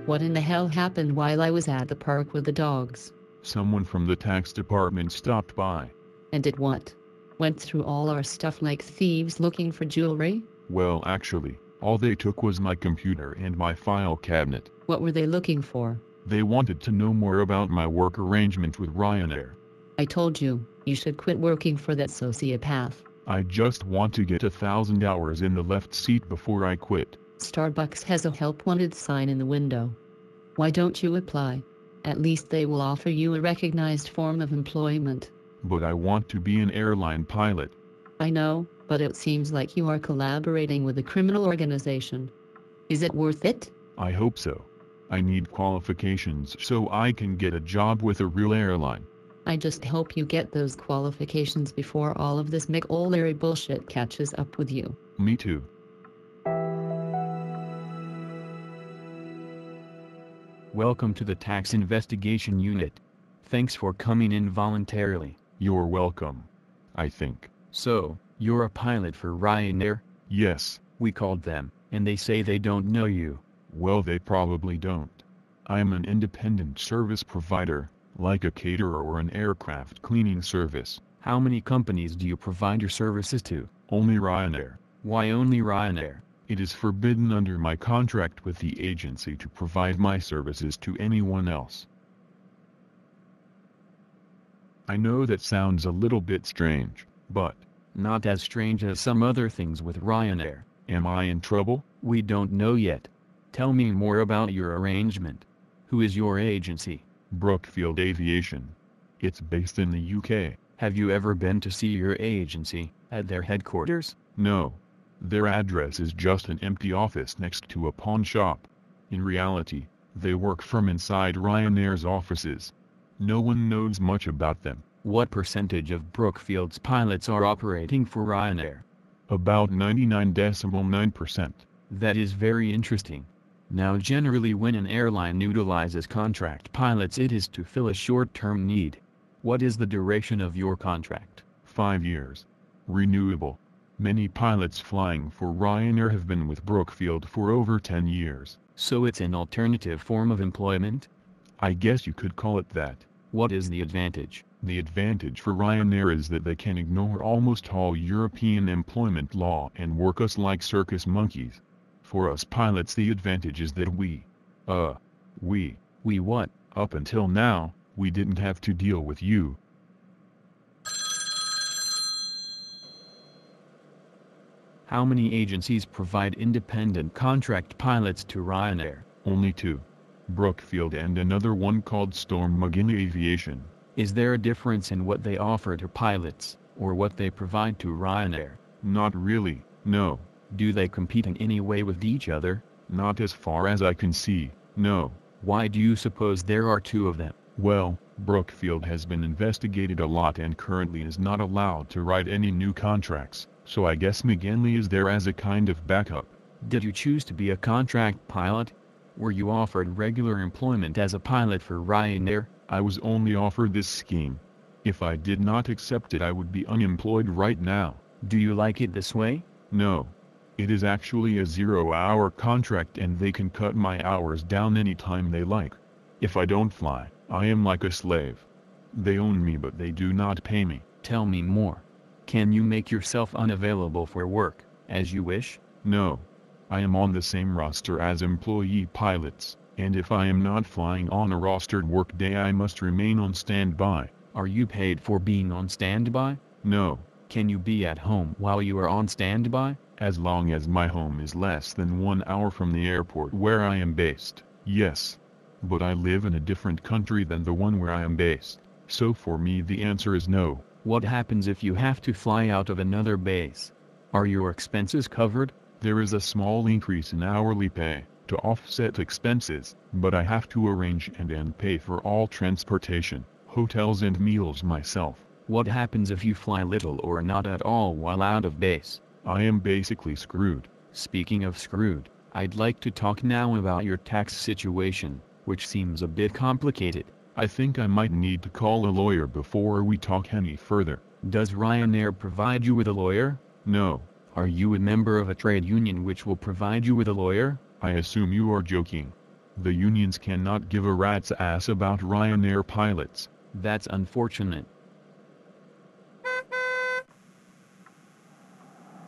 What in the hell happened while I was at the park with the dogs? Someone from the tax department stopped by. And did what? Went through all our stuff like thieves looking for jewelry? Well, actually, all they took was my computer and my file cabinet. What were they looking for? They wanted to know more about my work arrangement with Ryanair. I told you, you should quit working for that sociopath. I just want to get 1,000 hours in the left seat before I quit. Starbucks has a help wanted sign in the window. Why don't you apply? At least they will offer you a recognized form of employment. But I want to be an airline pilot. I know, but it seems like you are collaborating with a criminal organization. Is it worth it? I hope so. I need qualifications so I can get a job with a real airline. I just hope you get those qualifications before all of this Mick O'Leary bullshit catches up with you. Me too. Welcome to the Tax Investigation Unit. Thanks for coming in voluntarily. You're welcome. I think. So, you're a pilot for Ryanair? Yes. We called them, and they say they don't know you. Well, they probably don't. I'm an independent service provider, like a caterer or an aircraft cleaning service. How many companies do you provide your services to? Only Ryanair. Why only Ryanair? It is forbidden under my contract with the agency to provide my services to anyone else. I know that sounds a little bit strange, but not as strange as some other things with Ryanair. Am I in trouble? We don't know yet. Tell me more about your arrangement. Who is your agency? Brookfield Aviation. It's based in the UK. Have you ever been to see your agency at their headquarters? No. Their address is just an empty office next to a pawn shop. In reality, they work from inside Ryanair's offices. No one knows much about them. What percentage of Brookfield's pilots are operating for Ryanair? About 99.9%. That is very interesting. Now, generally when an airline utilizes contract pilots, it is to fill a short-term need. What is the duration of your contract? 5 years. Renewable. Many pilots flying for Ryanair have been with Brookfield for over 10 years. So it's an alternative form of employment? I guess you could call it that. What is the advantage? The advantage for Ryanair is that they can ignore almost all European employment law and work us like circus monkeys. For us pilots, the advantage is that we what? Up until now, we didn't have to deal with you. How many agencies provide independent contract pilots to Ryanair? Only 2. Brookfield and another one called Storm McGinn Aviation. Is there a difference in what they offer to pilots, or what they provide to Ryanair? Not really, no. Do they compete in any way with each other? Not as far as I can see, no. Why do you suppose there are 2 of them? Well, Brookfield has been investigated a lot and currently is not allowed to write any new contracts, so I guess McGinley is there as a kind of backup. Did you choose to be a contract pilot? Were you offered regular employment as a pilot for Ryanair? I was only offered this scheme. If I did not accept it, I would be unemployed right now. Do you like it this way? No. It is actually a 0-hour contract and they can cut my hours down anytime they like. If I don't fly, I am like a slave. They own me but they do not pay me. Tell me more. Can you make yourself unavailable for work, as you wish? No. I am on the same roster as employee pilots, and if I am not flying on a rostered workday I must remain on standby. Are you paid for being on standby? No. Can you be at home while you are on standby? As long as my home is less than 1 hour from the airport where I am based, yes. But I live in a different country than the one where I am based, so for me the answer is no. What happens if you have to fly out of another base? Are your expenses covered? There is a small increase in hourly pay to offset expenses, but I have to arrange and pay for all transportation, hotels and meals myself. What happens if you fly little or not at all while out of base? I am basically screwed. Speaking of screwed, I'd like to talk now about your tax situation, which seems a bit complicated. I think I might need to call a lawyer before we talk any further. Does Ryanair provide you with a lawyer? No. Are you a member of a trade union which will provide you with a lawyer? I assume you are joking. The unions cannot give a rat's ass about Ryanair pilots. That's unfortunate.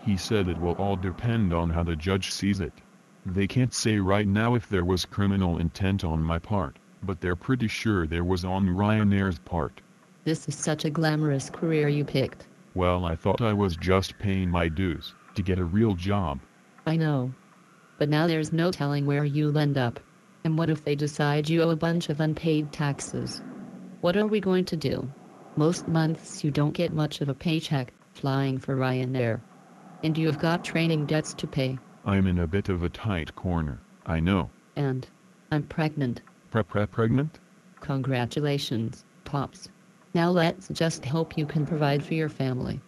He said it will all depend on how the judge sees it. They can't say right now if there was criminal intent on my part, but they're pretty sure there was on Ryanair's part. This is such a glamorous career you picked. Well, I thought I was just paying my dues to get a real job. I know. But now there's no telling where you'll end up. And what if they decide you owe a bunch of unpaid taxes? What are we going to do? Most months you don't get much of a paycheck flying for Ryanair. And you've got training debts to pay. I'm in a bit of a tight corner, I know. And I'm pregnant. Pregnant? Congratulations, Pops. Now let's just hope you can provide for your family.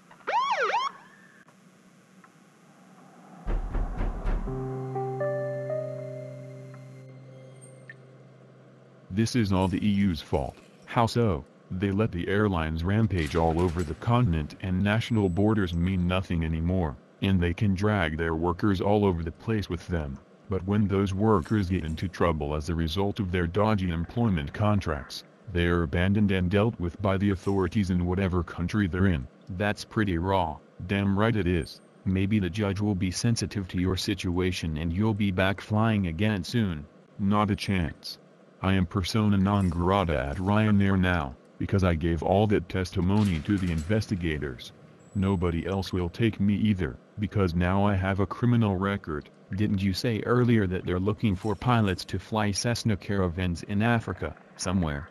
This is all the EU's fault. How so? They let the airlines rampage all over the continent and national borders mean nothing anymore, and they can drag their workers all over the place with them. But when those workers get into trouble as a result of their dodgy employment contracts, they are abandoned and dealt with by the authorities in whatever country they're in. That's pretty raw. Damn right it is. Maybe the judge will be sensitive to your situation and you'll be back flying again soon. Not a chance. I am persona non grata at Ryanair now, because I gave all that testimony to the investigators. Nobody else will take me either, because now I have a criminal record. Didn't you say earlier that they're looking for pilots to fly Cessna Caravans in Africa, somewhere?